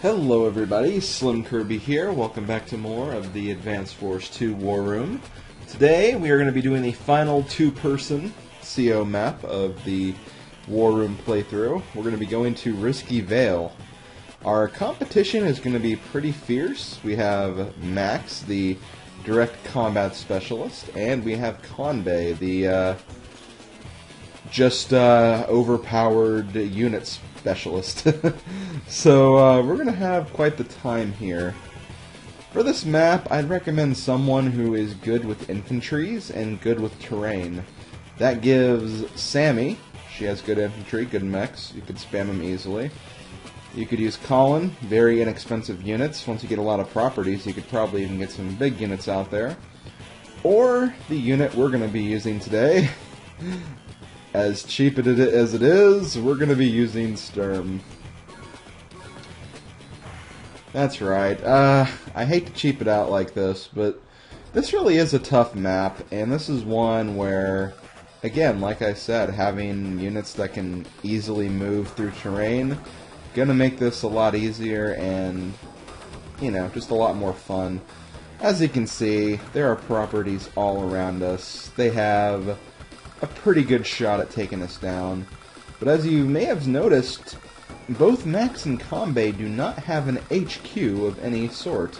Hello everybody, SlimKirby here. Welcome back to more of the Advanced Force 2 War Room. Today we are going to be doing the final two-person CO map of the War Room playthrough. We're going to be going to Risky Vale. Our competition is going to be pretty fierce. We have Max, the direct combat specialist, and we have Kanbei, the overpowered unit specialist. So we're going to have quite the time here. For this map, I'd recommend someone who is good with infantries and good with terrain. That gives Sammy, she has good infantry, good mechs, you could spam them easily. You could use Colin, very inexpensive units. Once you get a lot of properties, you could probably even get some big units out there. Or the unit we're going to be using today. As cheap as it is, we're going to be using Sturm. That's right. I hate to cheap it out like this, but this really is a tough map, and this is one where, again, like I said, having units that can easily move through terrain gonna make this a lot easier and, you know, just a lot more fun. As you can see, there are properties all around us. They have a pretty good shot at taking us down. But as you may have noticed, both Max and Kanbei do not have an HQ of any sort.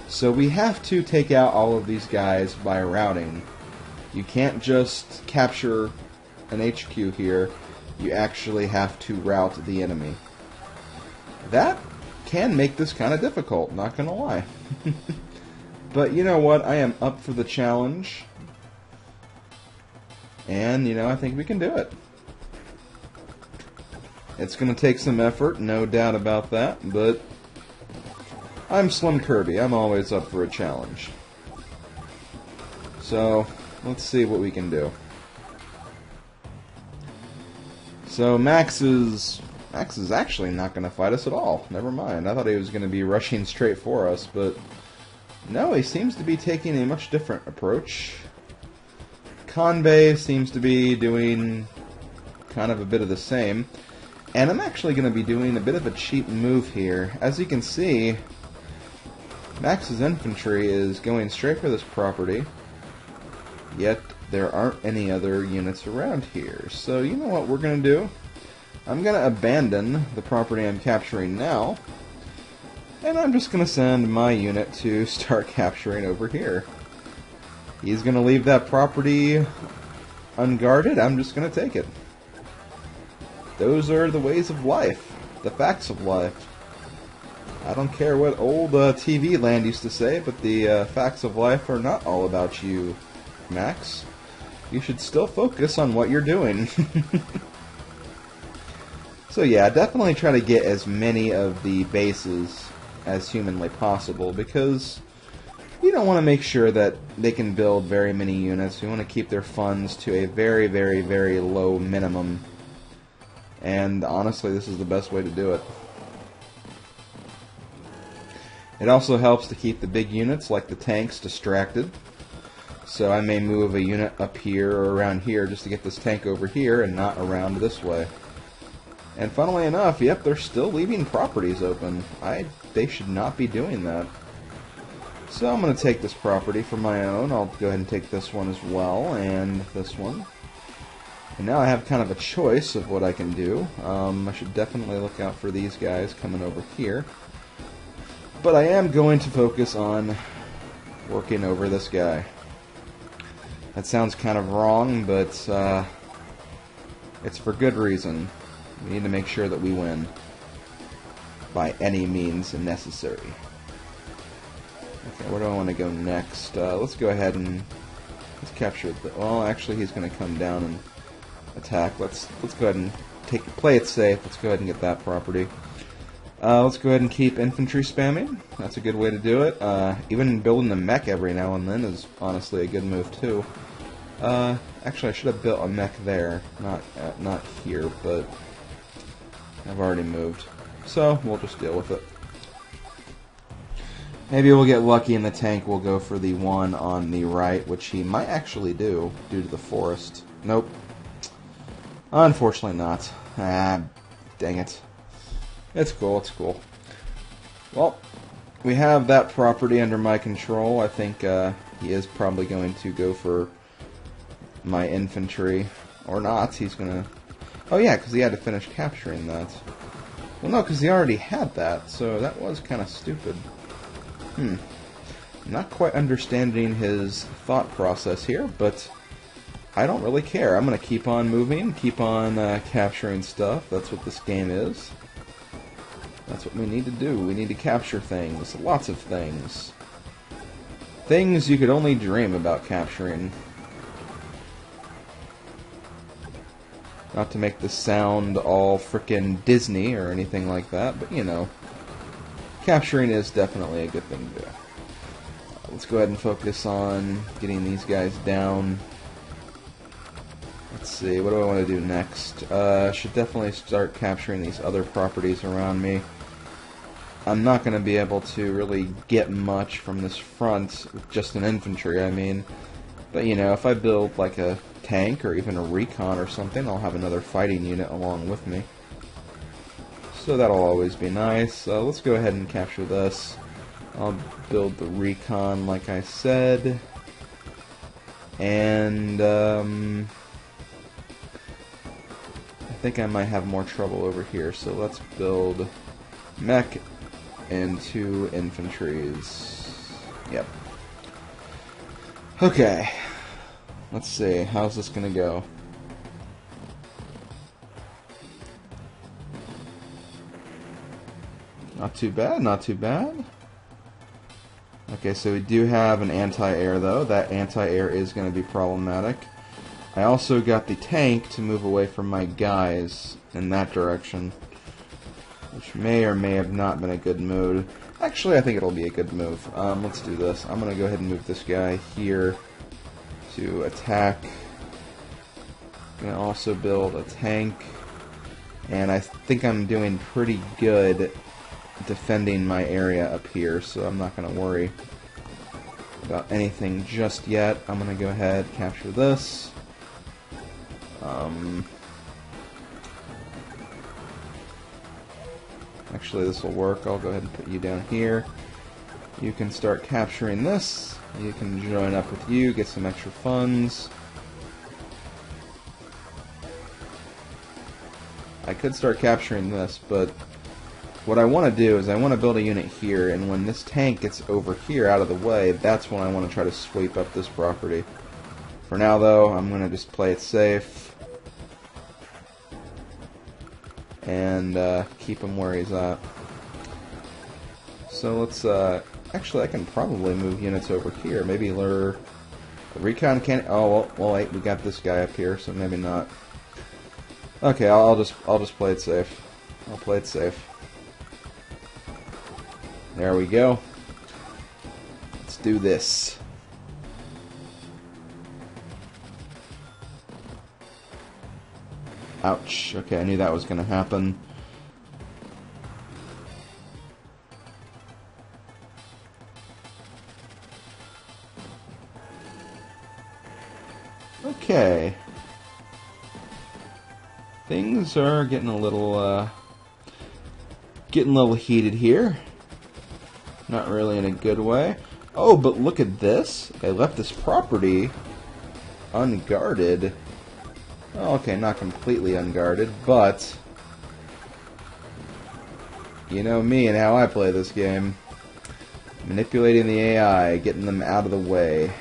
So we have to take out all of these guys by routing. You can't just capture an HQ here. You actually have to route the enemy. That can make this kind of difficult, not gonna lie. But you know what? I am up for the challenge. And, you know, I think we can do it. It's going to take some effort, no doubt about that, but I'm SlimKirby. I'm always up for a challenge. So, let's see what we can do. So, Max is actually not going to fight us at all. Never mind. I thought he was going to be rushing straight for us, but no, he seems to be taking a much different approach. Kanbei seems to be doing kind of a bit of the same. And I'm actually going to be doing a bit of a cheap move here. As you can see, Max's infantry is going straight for this property. Yet, there aren't any other units around here. So, you know what we're going to do? I'm going to abandon the property I'm capturing now. And I'm just going to send my unit to start capturing over here. He's going to leave that property unguarded. I'm just going to take it. Those are the ways of life. The facts of life. I don't care what old TV land used to say, but the facts of life are not all about you, Max. You should still focus on what you're doing. So yeah, definitely try to get as many of the bases as humanly possible, because you don't want to make sure that they can build very many units. You want to keep their funds to a very, very, very low minimum. And honestly, this is the best way to do it. It also helps to keep the big units, like the tanks, distracted. So I may move a unit up here or around here just to get this tank over here and not around this way. And funnily enough, yep, they're still leaving properties open. They should not be doing that. So I'm going to take this property for my own. I'll go ahead and take this one as well, and this one. And now I have kind of a choice of what I can do. I should definitely look out for these guys coming over here. But I am going to focus on working over this guy. That sounds kind of wrong, but it's for good reason. We need to make sure that we win by any means necessary. Okay, where do I want to go next? Let's go ahead and let's capture the. Well, actually, he's going to come down and attack. Let's go ahead and play it safe. Let's go ahead and get that property. Let's go ahead and keep infantry spamming. That's a good way to do it. Even building a mech every now and then is honestly a good move too. Actually, I should have built a mech there, not here, but I've already moved. So we'll just deal with it. Maybe we'll get lucky and the tank will go for the one on the right, which he might actually do, due to the forest. Nope. Unfortunately not. Ah, dang it. It's cool, it's cool. Well, we have that property under my control. I think he is probably going to go for my infantry. Or not. He's going to... Oh yeah, because he had to finish capturing that. Well, no, because he already had that, so that was kind of stupid. Not quite understanding his thought process here, but I don't really care. I'm going to keep on moving, keep on capturing stuff. That's what this game is. That's what we need to do. We need to capture things. Lots of things. Things you could only dream about capturing. Not to make this sound all frickin' Disney or anything like that, but you know, capturing is definitely a good thing to do. Let's go ahead and focus on getting these guys down. Let's see, what do I want to do next? Should definitely start capturing these other properties around me. I'm not going to be able to really get much from this front with just an infantry, I mean. But you know, if I build like a tank or even a recon or something, I'll have another fighting unit along with me. So that'll always be nice. Let's go ahead and capture this. I'll build the recon like I said. And I think I might have more trouble over here, so let's build mech and 2 infantries. Yep. Okay. Let's see, how's this gonna go? Not too bad, not too bad. Okay, so we do have an anti-air though. That anti-air is gonna be problematic. I also got the tank to move away from my guys in that direction, which may or may have not been a good move. Actually, I think it'll be a good move. Let's do this. I'm gonna go ahead and move this guy here to attack. I'm going to also build a tank, and I think I'm doing pretty good defending my area up here, so I'm not going to worry about anything just yet. I'm going to go ahead and capture this. Actually, this will work. I'll go ahead and put you down here. You can start capturing this. You can join up with you, get some extra funds. I could start capturing this, but what I want to do is I want to build a unit here, and when this tank gets over here out of the way, that's when I want to try to sweep up this property. For now, though, I'm going to just play it safe and keep him where he's at. So let's actually, I can probably move units over here. Maybe lure a recon cannon. Oh well, wait, we got this guy up here, so maybe not. Okay, I'll just play it safe. I'll play it safe. There we go. Let's do this. Ouch. Okay, I knew that was going to happen. Okay. Things are getting a little heated here. Not really in a good way. Oh, but look at this. They left this property unguarded. Oh, okay, not completely unguarded, but you know me and how I play this game. Manipulating the AI, getting them out of the way.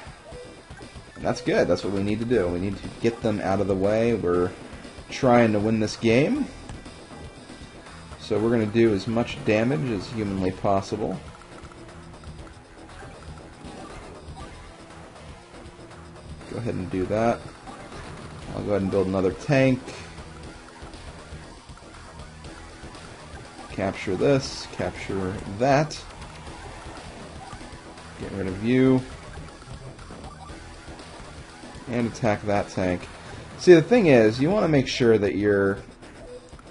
And that's good. That's what we need to do. We need to get them out of the way. We're trying to win this game. So we're going to do as much damage as humanly possible. Go ahead and do that. I'll go ahead and build another tank. Capture this. Capture that. Get rid of you. And attack that tank. See, the thing is, you want to make sure that you're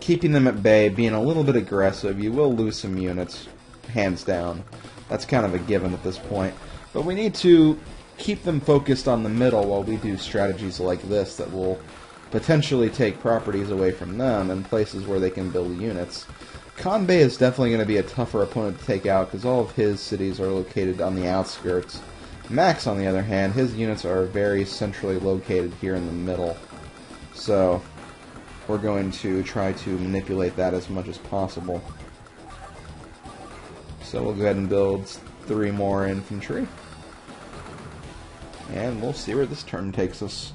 keeping them at bay, being a little bit aggressive. You will lose some units, hands down. That's kind of a given at this point. But we need to keep them focused on the middle while we do strategies like this that will potentially take properties away from them and places where they can build units. Kanbei is definitely going to be a tougher opponent to take out because all of his cities are located on the outskirts. Max, on the other hand, his units are very centrally located here in the middle. So, we're going to try to manipulate that as much as possible. So we'll go ahead and build 3 more infantry. And we'll see where this turn takes us.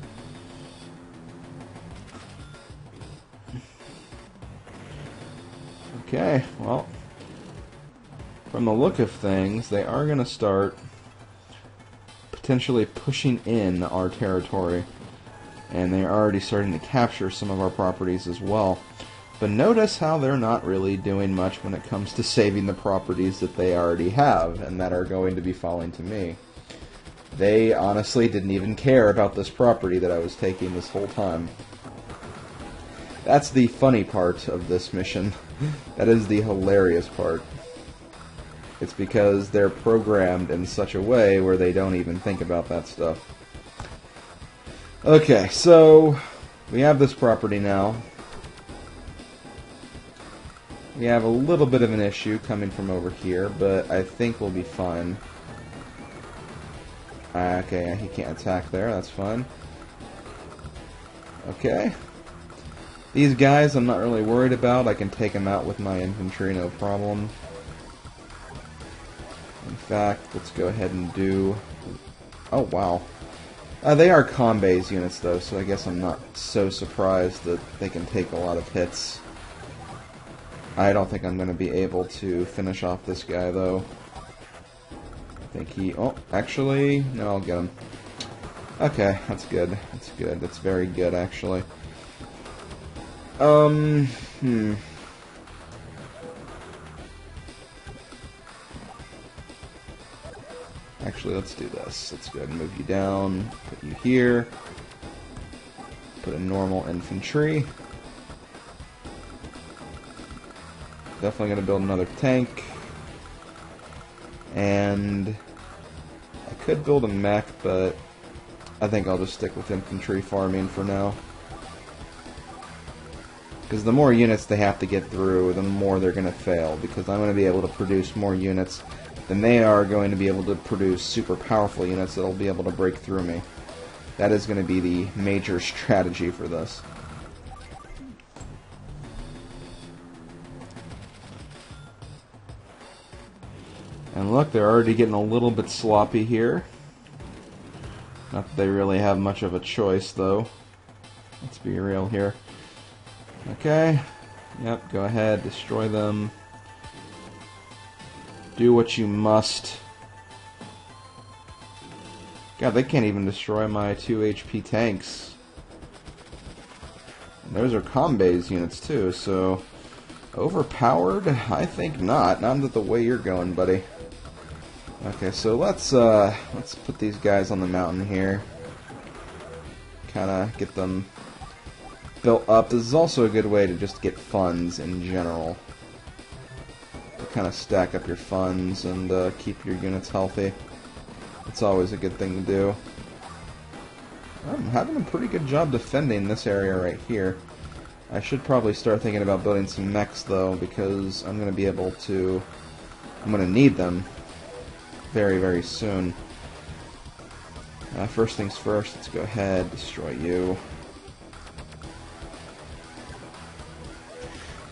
Okay, well, from the look of things, they are going to start potentially pushing in our territory. And they're already starting to capture some of our properties as well. But notice how they're not really doing much when it comes to saving the properties that they already have and that are going to be falling to me. They honestly didn't even care about this property that I was taking this whole time. That's the funny part of this mission. That is the hilarious part. It's because they're programmed in such a way where they don't even think about that stuff. Okay, so we have this property now. We have a little bit of an issue coming from over here, but I think we'll be fine. Okay, he can't attack there, that's fine. Okay. These guys I'm not really worried about. I can take them out with my infantry, no problem. In fact, let's go ahead and do... Oh, wow. They are Kanbei's units, though, so I guess I'm not so surprised that they can take a lot of hits. I don't think I'm going to be able to finish off this guy, though. I think he... Oh, actually... No, I'll get him. Okay, that's good. That's good. That's very good, actually. Actually, let's do this. Let's go ahead and move you down. Put you here. Put a normal infantry. Definitely going to build another tank. And I could build a mech, but I think I'll just stick with infantry farming for now. Because the more units they have to get through, the more they're going to fail. Because I'm going to be able to produce more units than they are going to be able to produce super powerful units that will be able to break through me. That is going to be the major strategy for this. And look, they're already getting a little bit sloppy here. Not that they really have much of a choice, though. Let's be real here. Okay. Yep, go ahead, destroy them. Do what you must. God, they can't even destroy my 2 HP tanks. And those are Kanbei's units, too, so... Overpowered? I think not. Not the way you're going, buddy. Okay, so let's put these guys on the mountain here. Kinda get them built up. This is also a good way to just get funds in general. To kind of stack up your funds and keep your units healthy. It's always a good thing to do. I'm having a pretty good job defending this area right here. I should probably start thinking about building some mechs, though, because I'm going to be able to... I'm going to need them very, very soon. First things first, let's go ahead, destroy you.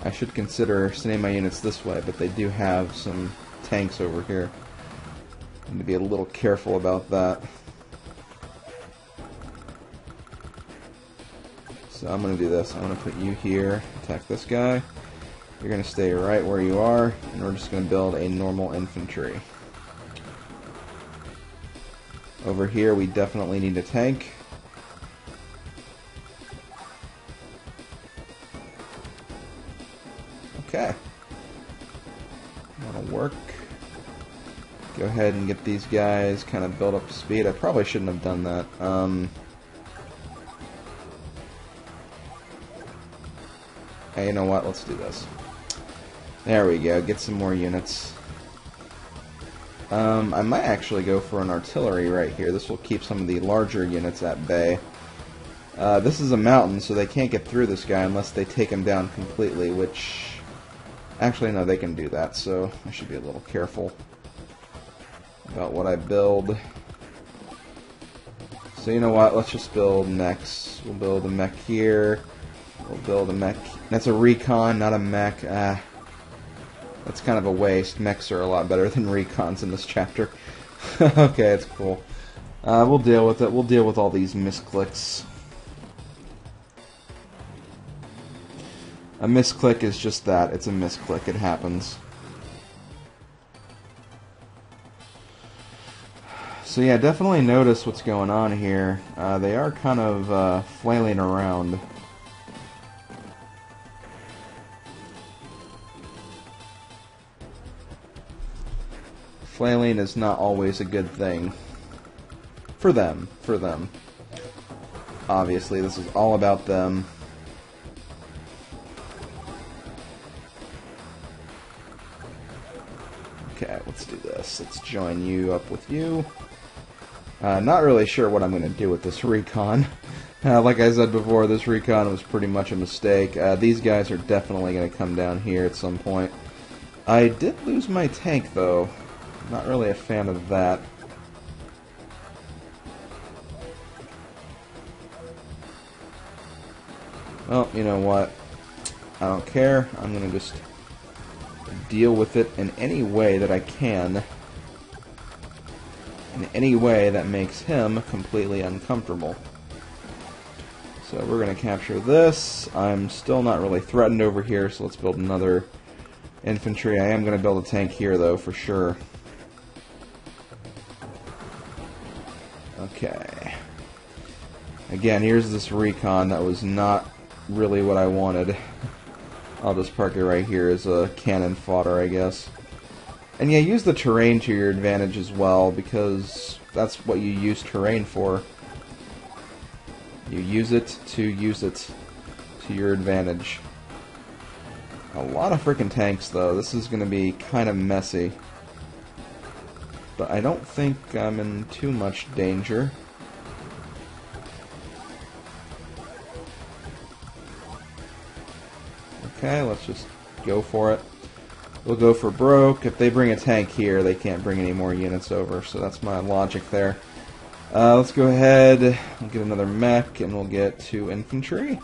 I should consider sending my units this way, but they do have some tanks over here. I need to be a little careful about that. So I'm going to do this. I'm going to put you here, attack this guy. You're going to stay right where you are, and we're just going to build a normal infantry. Over here, we definitely need a tank. Okay. That'll work. Go ahead and get these guys kind of built up to speed. I probably shouldn't have done that. Hey, you know what? Let's do this. There we go. Get some more units. I might actually go for an artillery right here. This will keep some of the larger units at bay. This is a mountain, so they can't get through this guy unless they take him down completely, which Actually, no, they can do that, so I should be a little careful about what I build. So you know what, let's just build mechs. We'll build a mech here. We'll build a mech. That's a recon, not a mech. That's kind of a waste. Mechs are a lot better than recons in this chapter. Okay, it's cool. We'll deal with it. We'll deal with all these misclicks. A misclick is just that. It's a misclick. It happens. So yeah, definitely notice what's going on here. They are kind of flailing around. Flailing is not always a good thing. For them. For them. Obviously, this is all about them. Okay, let's do this. Let's join you up with you. Not really sure what I'm going to do with this recon. Like I said before, this recon was pretty much a mistake. These guys are definitely going to come down here at some point. I did lose my tank, though. Not really a fan of that. Well, you know what? I don't care. I'm going to just deal with it in any way that I can. In any way that makes him completely uncomfortable. So we're going to capture this. I'm still not really threatened over here, so let's build another infantry. I am going to build a tank here, though, for sure. Okay. Again, here's this recon that was not really what I wanted. I'll just park it right here as a cannon fodder, I guess. And yeah, use the terrain to your advantage as well, because that's what you use terrain for. You use it to your advantage. A lot of freaking tanks, though. This is going to be kind of messy. But I don't think I'm in too much danger. Okay, let's just go for it. We'll go for broke. If they bring a tank here, they can't bring any more units over, so that's my logic there. Let's go ahead, we'll get another mech, and we'll get 2 infantry.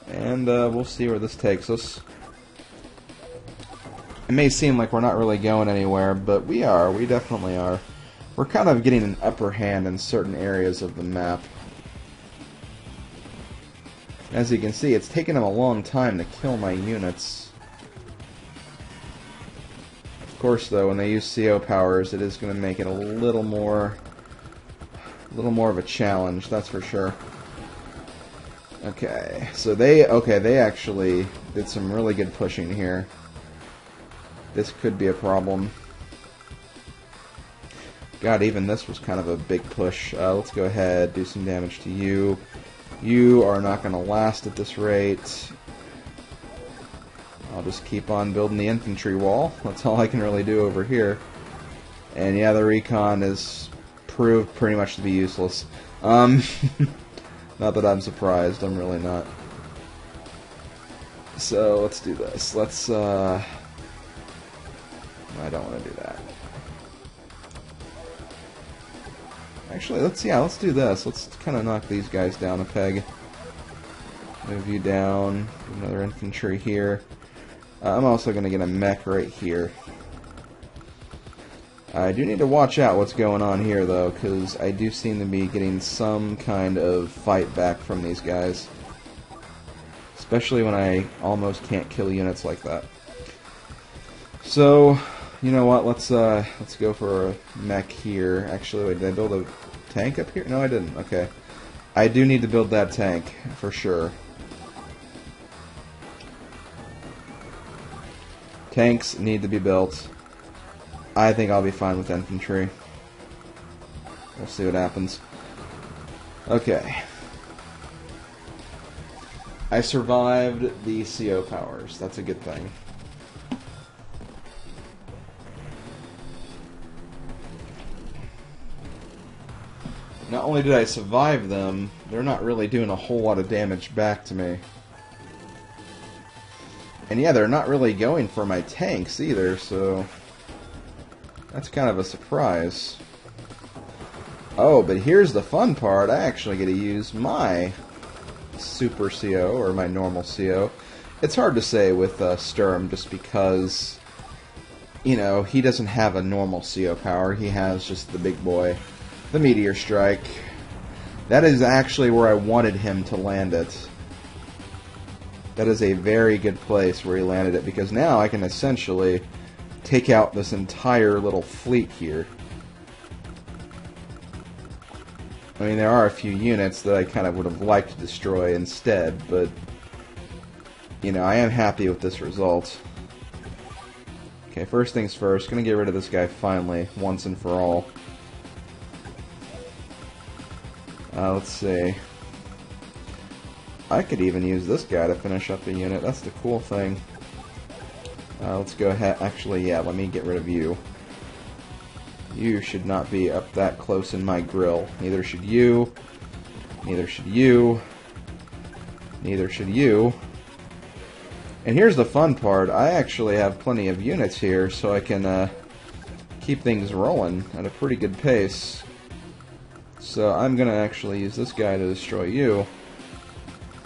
And we'll see where this takes us. It may seem like we're not really going anywhere, but we are. We definitely are. We're kind of getting an upper hand in certain areas of the map. As you can see, it's taken them a long time to kill my units. Of course, though, when they use CO powers, it is going to make it a little more of a challenge, that's for sure. Okay, so they actually did some really good pushing here. This could be a problem. God, even this was kind of a big push. Let's go ahead, do some damage to you. You are not going to last at this rate. I'll just keep on building the infantry wall. That's all I can really do over here. And yeah, the recon is proved pretty much to be useless. Not that I'm surprised, I'm really not. So, let's do this. Let's, I don't want to do that. Actually, let's do this. Let's kind of knock these guys down a peg. Move you down. Another infantry here. I'm also going to get a mech right here. I do need to watch out what's going on here, though, because I do seem to be getting some kind of fight back from these guys. Especially when I almost can't kill units like that. So, you know what? Let's go for a mech here. Actually, wait, did I build a tank up here? No, I didn't. Okay. I do need to build that tank, for sure. Tanks need to be built. I think I'll be fine with infantry. We'll see what happens. Okay. I survived the CO powers. That's a good thing. Not only did I survive them, they're not really doing a whole lot of damage back to me. And yeah, they're not really going for my tanks either, so that's kind of a surprise. Oh, but here's the fun part. I actually get to use my Super CO, or my normal CO. It's hard to say with Sturm, just because, you know, he doesn't have a normal CO power. He has just the big boy, the Meteor Strike. That is actually where I wanted him to land it. That is a very good place where he landed it, because now I can essentially take out this entire little fleet here. I mean, there are a few units that I kind of would have liked to destroy instead, but, you know, I am happy with this result. Okay, first things first, gonna get rid of this guy finally, once and for all. Let's see. I could even use this guy to finish up the unit, that's the cool thing. Let's go ahead, actually, yeah, let me get rid of you. You should not be up that close in my grill. Neither should you. Neither should you. Neither should you. And here's the fun part. I actually have plenty of units here, so I can keep things rolling at a pretty good pace. So I'm going to actually use this guy to destroy you,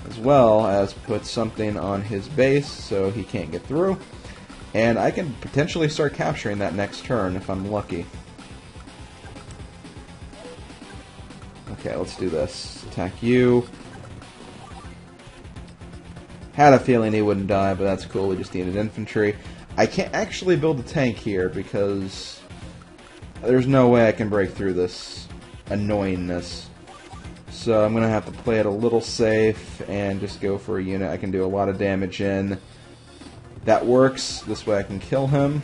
as well as put something on his base so he can't get through. And I can potentially start capturing that next turn if I'm lucky. Okay, let's do this. Attack you. Had a feeling he wouldn't die, but that's cool. We just needed infantry. I can't actually build a tank here because there's no way I can break through this annoyingness. So I'm going to have to play it a little safe and just go for a unit I can do a lot of damage in. That works. This way I can kill him.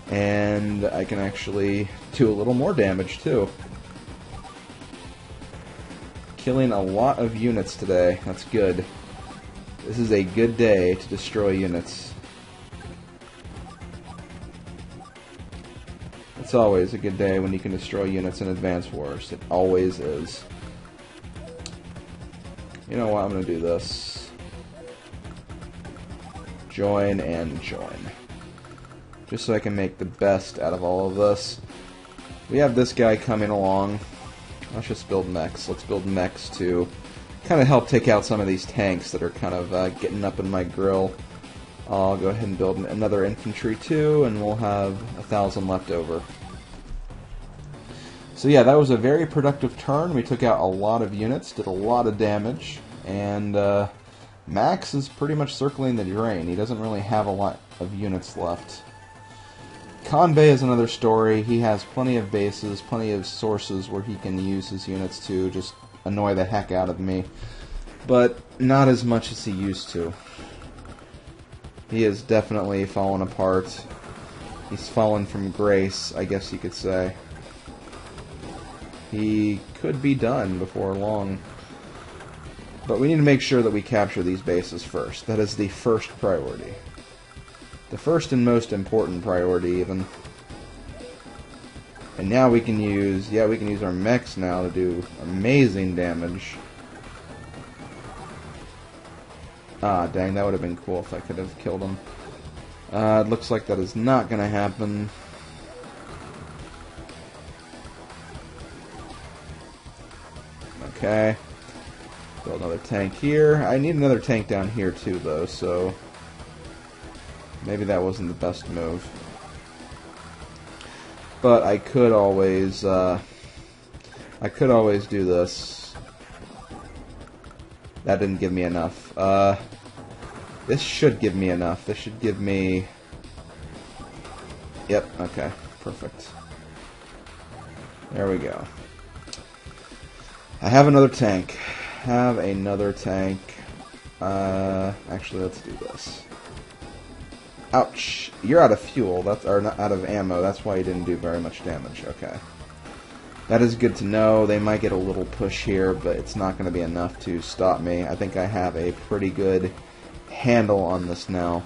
And I can actually do a little more damage too. Killing a lot of units today. That's good. This is a good day to destroy units. It's always a good day when you can destroy units in Advance Wars. It always is. You know what? I'm going to do this. Join and join. Just so I can make the best out of all of this. We have this guy coming along. Let's just build mechs. Let's build mechs to kind of help take out some of these tanks that are kind of getting up in my grill. I'll go ahead and build another infantry too, and we'll have 1,000 left over. So yeah, that was a very productive turn. We took out a lot of units, did a lot of damage, and Max is pretty much circling the drain. He doesn't really have a lot of units left. Kanbei is another story. He has plenty of bases, plenty of sources where he can use his units to just annoy the heck out of me, but not as much as he used to. He has definitely fallen apart. He's fallen from grace, I guess you could say. He could be done before long. But we need to make sure that we capture these bases first. That is the first priority. The first and most important priority, even. And now we can use, we can use our mechs now to do amazing damage. Ah, dang, that would have been cool if I could have killed him. It looks like that is not going to happen. Okay. Build another tank here. I need another tank down here too, though, so maybe that wasn't the best move. But I could always do this. That didn't give me enough. This should give me enough. This should give me... Yep, okay. Perfect. There we go. I have another tank. Actually, let's do this. Ouch. You're out of fuel. Or not out of ammo. That's why you didn't do very much damage. Okay. That is good to know. They might get a little push here, but it's not going to be enough to stop me. I think I have a pretty good handle on this now.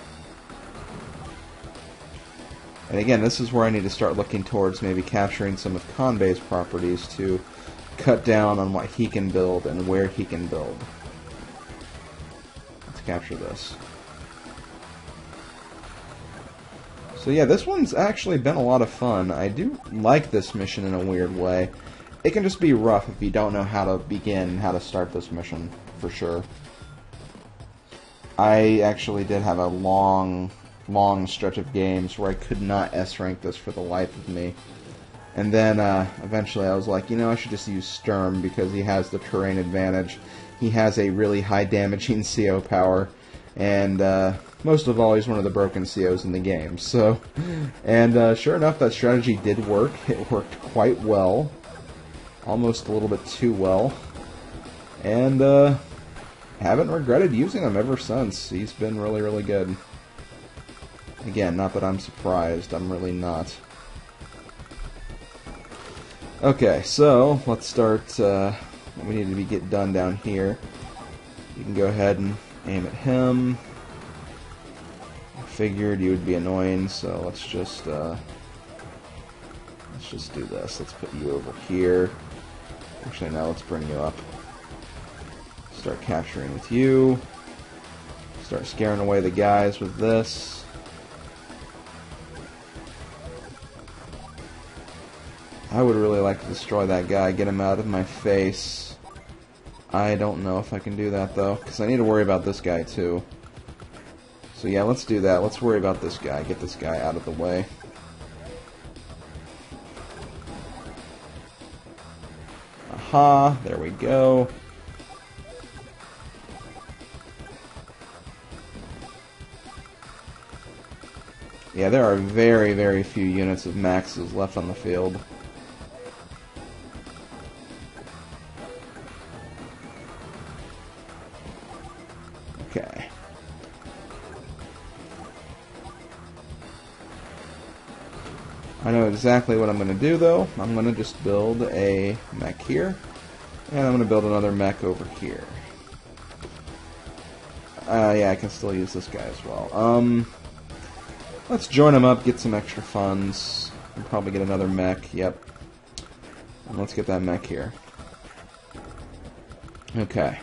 And again, this is where I need to start looking towards maybe capturing some of Kanbei's properties to cut down on what he can build and where he can build. Let's capture this. So yeah, this one's actually been a lot of fun. I do like this mission in a weird way. It can just be rough if you don't know how to begin, how to start this mission, for sure. I actually did have a long stretch of games where I could not S-rank this for the life of me. And then, eventually I was like, you know, I should just use Sturm because he has the terrain advantage. He has a really high damaging CO power, and, most of all, he's one of the broken COs in the game. So, and, sure enough, that strategy did work. It worked quite well. Almost a little bit too well. And, haven't regretted using him ever since. He's been really, really good. Again, not that I'm surprised. I'm really not. Okay, so let's start what we need to get done down here. You can go ahead and aim at him. I figured you would be annoying, so let's just do this. Let's put you over here. Actually, no, let's bring you up. Start capturing with you. Start scaring away the guys with this. I would really like to destroy that guy, get him out of my face. I don't know if I can do that, though, because I need to worry about this guy, too. So yeah, let's do that. Let's worry about this guy, get this guy out of the way. Aha, there we go. Yeah, there are very, very few units of Maxes left on the field. Okay. I know exactly what I'm going to do, though. I'm going to just build a mech here, and I'm going to build another mech over here. Yeah, I can still use this guy as well. Let's join them up, get some extra funds, and probably get another mech. Yep. And let's get that mech here. Okay.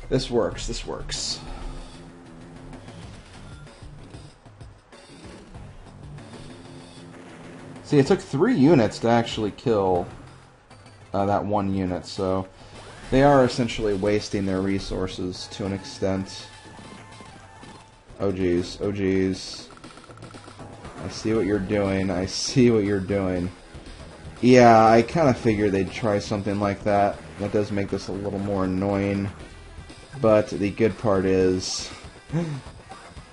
This works, this works. See, it took 3 units to actually kill that one unit, so they are essentially wasting their resources to an extent. Oh geez, oh geez. I see what you're doing, I see what you're doing. Yeah, I kind of figured they'd try something like that. That does make this a little more annoying. But the good part is,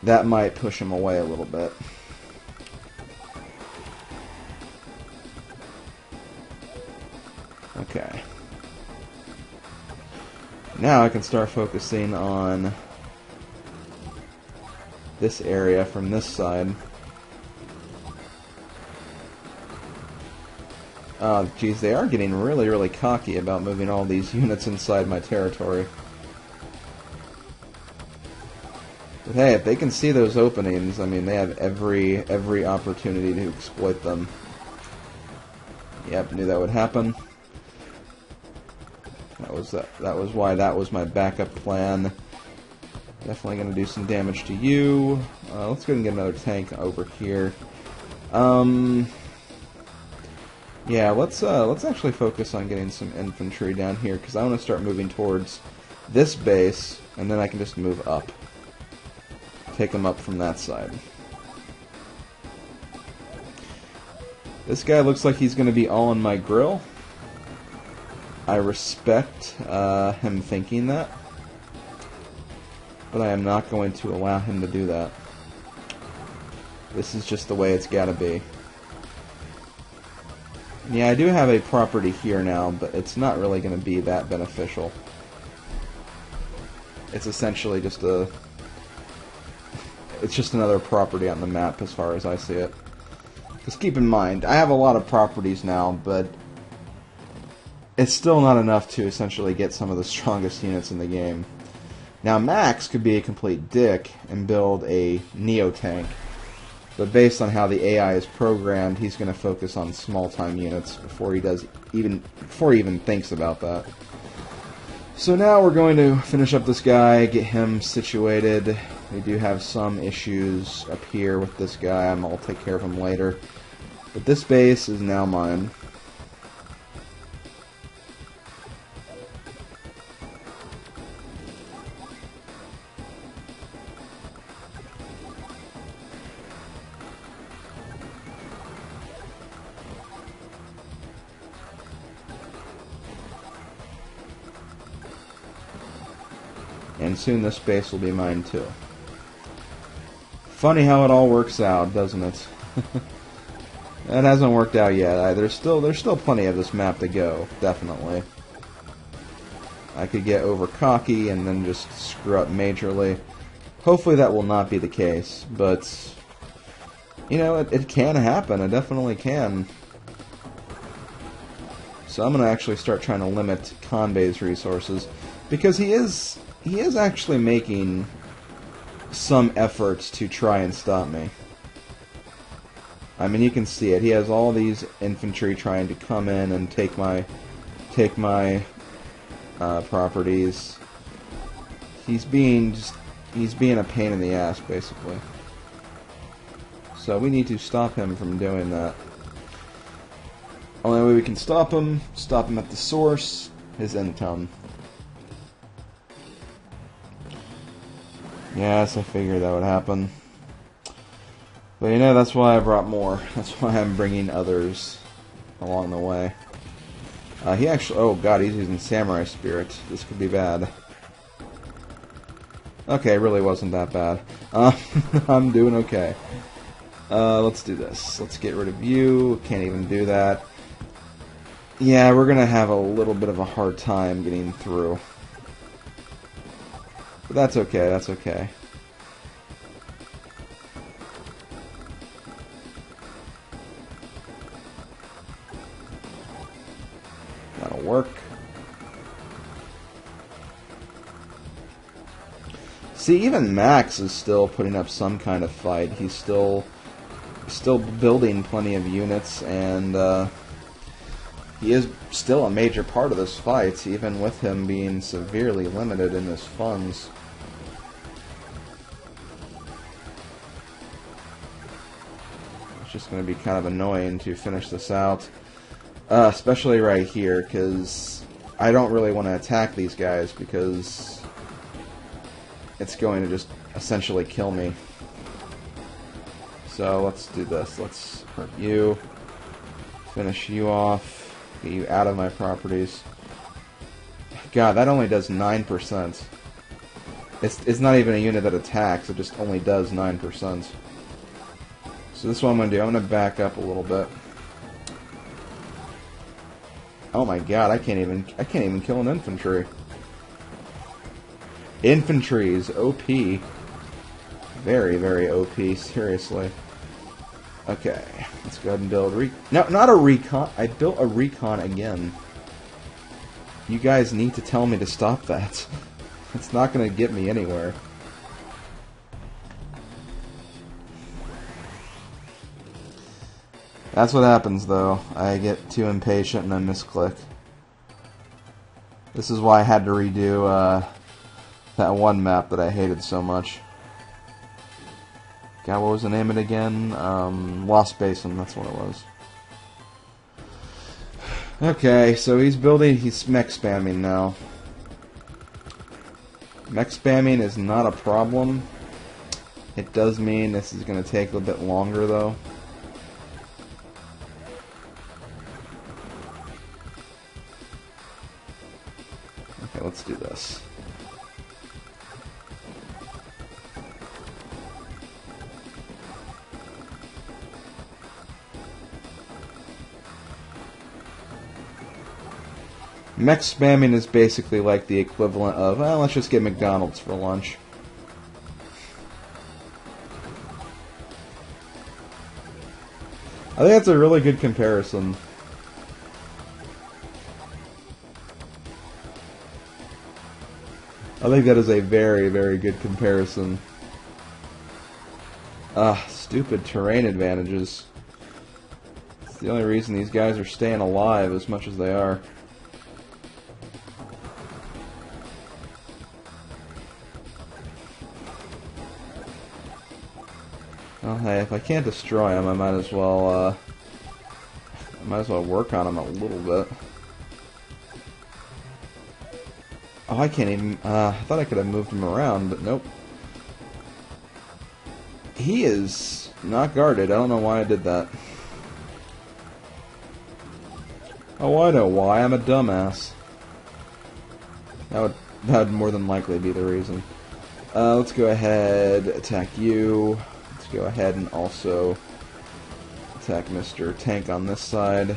that might push him away a little bit. Okay. Now I can start focusing on this area from this side. Oh, geez, they are getting really, really cocky about moving all these units inside my territory. But hey, if they can see those openings, I mean, they have every opportunity to exploit them. Yep, knew that would happen. That was why that was my backup plan. Definitely going to do some damage to you. Let's go and get another tank over here. Yeah, let's actually focus on getting some infantry down here, because I want to start moving towards this base, and then I can just move up. Take them up from that side. This guy looks like he's going to be all in my grill. I respect him thinking that, but I am not going to allow him to do that. This is just the way it's got to be. Yeah, I do have a property here now, but it's not really going to be that beneficial. It's essentially just it's just another property on the map as far as I see it. Just keep in mind, I have a lot of properties now, but it's still not enough to essentially get some of the strongest units in the game. Now, Max could be a complete dick and build a Neo tank. But based on how the AI is programmed, he's going to focus on small-time units before he even thinks about that. So now we're going to finish up this guy, get him situated, We do have some issues up here with this guy. I'll take care of him later. But this base is now mine. And soon this base will be mine too. Funny how it all works out, doesn't it? It hasn't worked out yet. There's still plenty of this map to go, definitely. I could get over cocky and then just screw up majorly. Hopefully that will not be the case, but you know, it can happen. It definitely can. So I'm going to actually start trying to limit Kanbei's resources, because he is actually making some efforts to try and stop me. I mean, you can see it. He has all these infantry trying to come in and take my properties. He's being a pain in the ass, basically. So we need to stop him from doing that. Only way we can stop him at the source, his income. Yes, I figured that would happen. But you know, that's why I brought more. That's why I'm bringing others along the way. He actually... Oh god, he's using Samurai Spirit. This could be bad. Okay, it really wasn't that bad. I'm doing okay. Let's do this. Let's get rid of you. Can't even do that. Yeah, we're gonna have a little bit of a hard time getting through. But that's okay, that's okay. That'll work. See, even Max is still putting up some kind of fight. He's still building plenty of units, and he is still a major part of this fight, even with him being severely limited in his funds. It's just going to be kind of annoying to finish this out. Especially right here, because I don't really want to attack these guys, because it's going to just essentially kill me. So let's do this. Let's hurt you. Finish you off. Get you out of my properties. God, that only does 9%. It's not even a unit that attacks, it just only does 9%. So this is what I'm going to do. I'm going to back up a little bit. Oh my god, I can't even kill an infantry. Infantry is OP. Very, very OP, seriously. Okay, let's go ahead and build No, not a recon. I built a recon again. You guys need to tell me to stop that. It's not going to get me anywhere. That's what happens, though. I get too impatient and I misclick. This is why I had to redo that one map that I hated so much. God, what was the name of it again? Lost Basin, that's what it was. Okay, so he's mech spamming now. Mech spamming is not a problem. It does mean this is going to take a bit longer, though. Okay, let's do this. Mech spamming is basically like the equivalent of, well, let's just get McDonald's for lunch. I think that's a really good comparison. I think that is a very, very good comparison. Stupid terrain advantages. It's the only reason these guys are staying alive as much as they are. Well, hey, if I can't destroy him, I might as well work on him a little bit. Oh, I can't even... I thought I could have moved him around, but nope. He is not guarded. I don't know why I did that. Oh, I know why. I'm a dumbass. That would more than likely be the reason. Let's go ahead, attack you. Let's go ahead and also attack Mr. Tank on this side.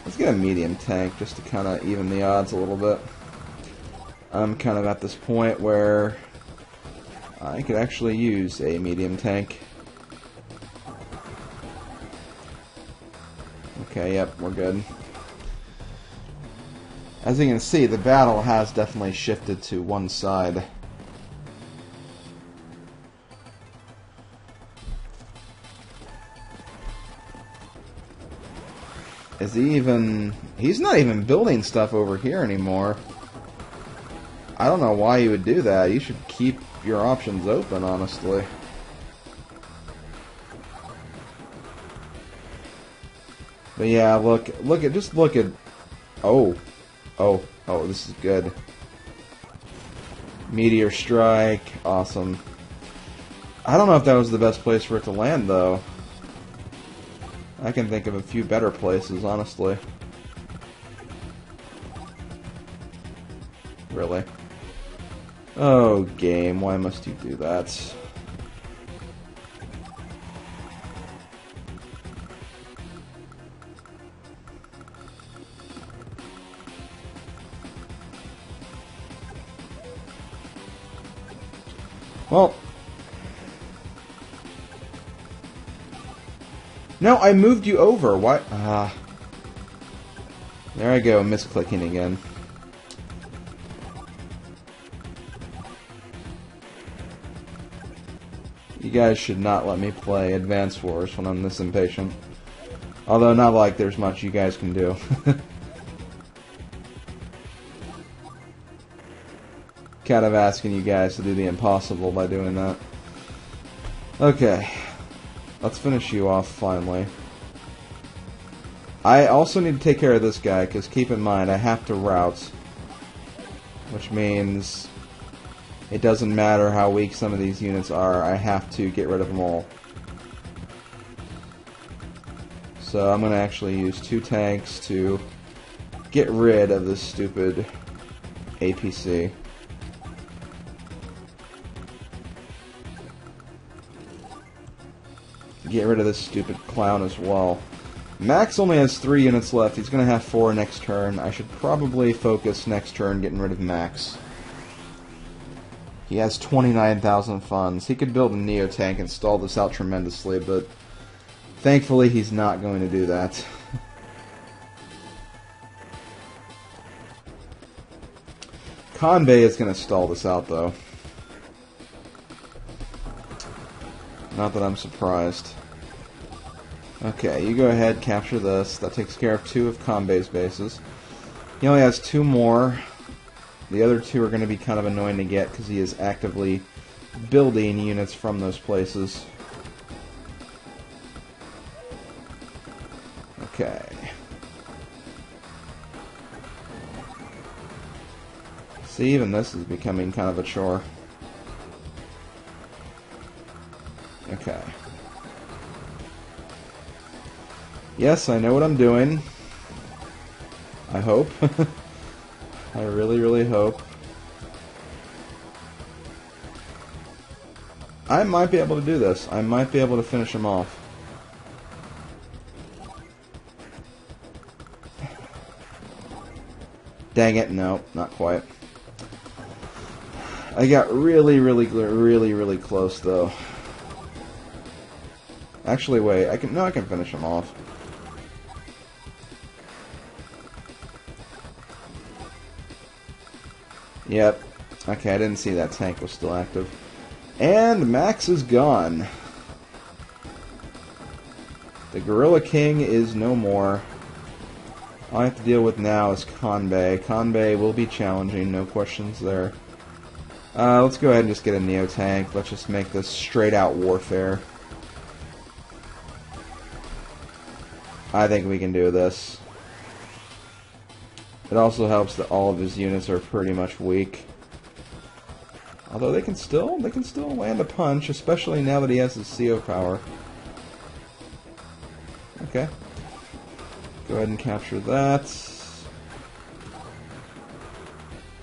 Let's get a medium tank just to kind of even the odds a little bit. I'm kind of at this point where I could actually use a medium tank. Okay, yep, we're good. As you can see, the battle has definitely shifted to one side. Is he even... He's not even building stuff over here anymore. I don't know why you would do that. You should keep your options open, honestly. But yeah, look at... Oh, this is good. Meteor strike, awesome. I don't know if that was the best place for it to land, though. I can think of a few better places, honestly. Really? Oh, game, why must you do that? Well... No, I moved you over. Why? There I go, misclicking again. You guys should not let me play Advance Wars when I'm this impatient. Although, not like there's much you guys can do. Kind of asking you guys to do the impossible by doing that. Okay. Let's finish you off, finally. I also need to take care of this guy, because keep in mind, I have to route. Which means... it doesn't matter how weak some of these units are, I have to get rid of them all. So I'm going to actually use 2 tanks to get rid of this stupid APC. Get rid of this stupid clown as well. Max only has 3 units left. He's going to have 4 next turn. I should probably focus next turn getting rid of Max. He has 29,000 funds. He could build a Neo tank and stall this out tremendously, but thankfully he's not going to do that. Kanbei is going to stall this out, though. Not that I'm surprised. Okay, you go ahead, capture this. That takes care of 2 of Kanbei's bases. He only has 2 more. The other 2 are going to be kind of annoying to get because he is actively building units from those places. Okay. See, even this is becoming kind of a chore. Okay. Yes, I know what I'm doing. I hope. I really, really hope. I might be able to do this. I might be able to finish him off. Dang it, no, not quite. I got really close, though. Actually, wait, I can finish him off. Yep. Okay, I didn't see that tank was still active. And Max is gone. The Gorilla King is no more. All I have to deal with now is Kanbei. Kanbei will be challenging, no questions there. Let's go ahead and just get a Neo tank. Let's just make this straight out warfare. I think we can do this. It also helps that all of his units are pretty much weak. Although they can still land a punch, especially now that he has his CO power. Okay. Go ahead and capture that.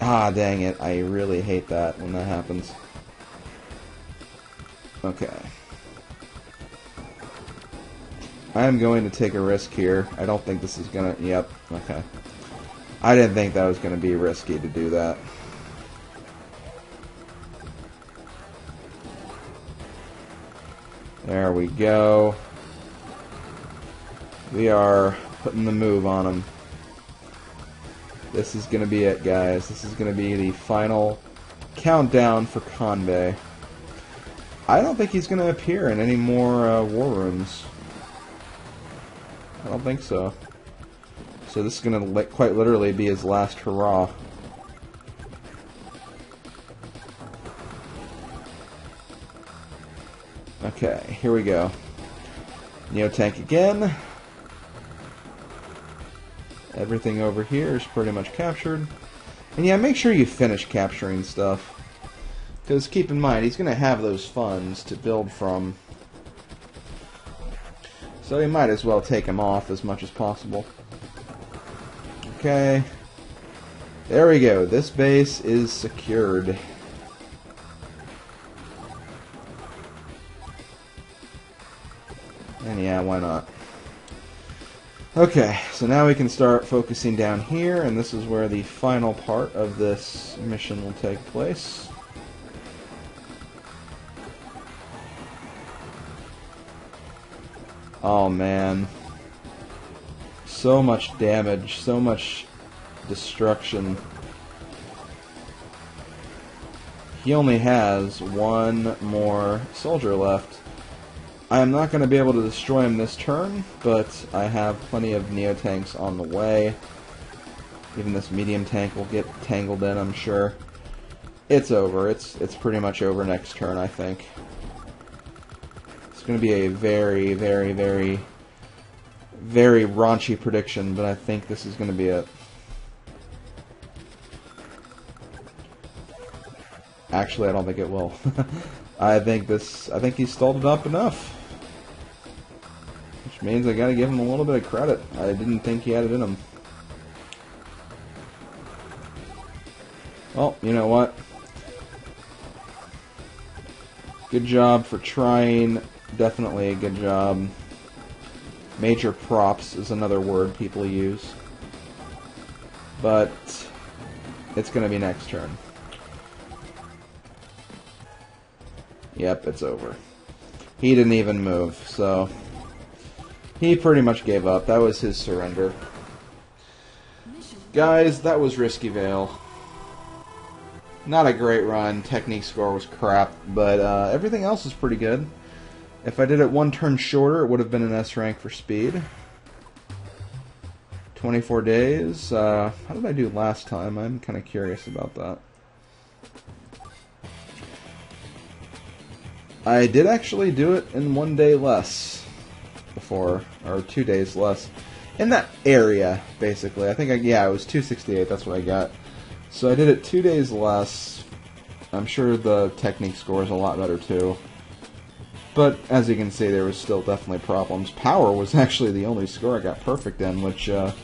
Ah, dang it. I really hate that when that happens. Okay. I am going to take a risk here. I don't think this is gonna... Yep. Okay. I didn't think that was gonna be risky to do that. There we go. We are putting the move on him. This is going to be it, guys. This is going to be the final countdown for Kanbei. I don't think he's going to appear in any more war rooms. I don't think so. So this is going to quite literally be his last hurrah. Okay, here we go. Neo tank again. Everything over here is pretty much captured. And yeah, make sure you finish capturing stuff. Because keep in mind, he's going to have those funds to build from. So you might as well take him off as much as possible. Okay. There we go. This base is secured. And yeah, why not? Okay, so now we can start focusing down here, and this is where the final part of this mission will take place. Oh man. So much damage, so much destruction. He only has one more soldier left. I am not going to be able to destroy him this turn, but I have plenty of Neo tanks on the way. Even this medium tank will get tangled in, I'm sure. It's over. It's pretty much over next turn, I think. It's going to be a very, very, very, very raunchy prediction, but I think this is going to be it. Actually, I don't think it will. I think he's stalled it up enough. Which means I gotta give him a little bit of credit. I didn't think he had it in him. Well, you know what? Good job for trying. Definitely a good job. Major props is another word people use. But it's gonna be next turn. Yep, it's over. He didn't even move, so he pretty much gave up. That was his surrender. Guys, that was Risky Vale. Not a great run. Technique score was crap, but everything else is pretty good. If I did it one turn shorter, it would have been an S rank for speed. 24 days. How did I do last time? I'm kind of curious about that. I did actually do it in 1 day less before, or 2 days less. In that area, basically. I think, yeah, it was 268, that's what I got. So I did it 2 days less. I'm sure the technique score is a lot better too. But, as you can see, there was still definitely problems. Power was actually the only score I got perfect in, which, that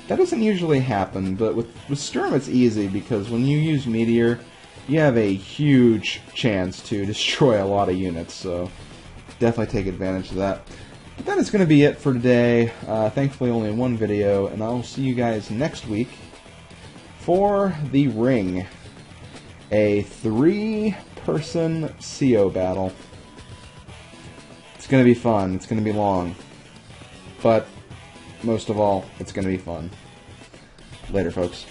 doesn't usually happen. But with Sturm it's easy, because when you use Meteor, you have a huge chance to destroy a lot of units, so definitely take advantage of that. But that is going to be it for today. Thankfully only one video, and I will see you guys next week for the Ring. A 3-person CO battle. It's going to be fun. It's going to be long. But, most of all, it's going to be fun. Later, folks.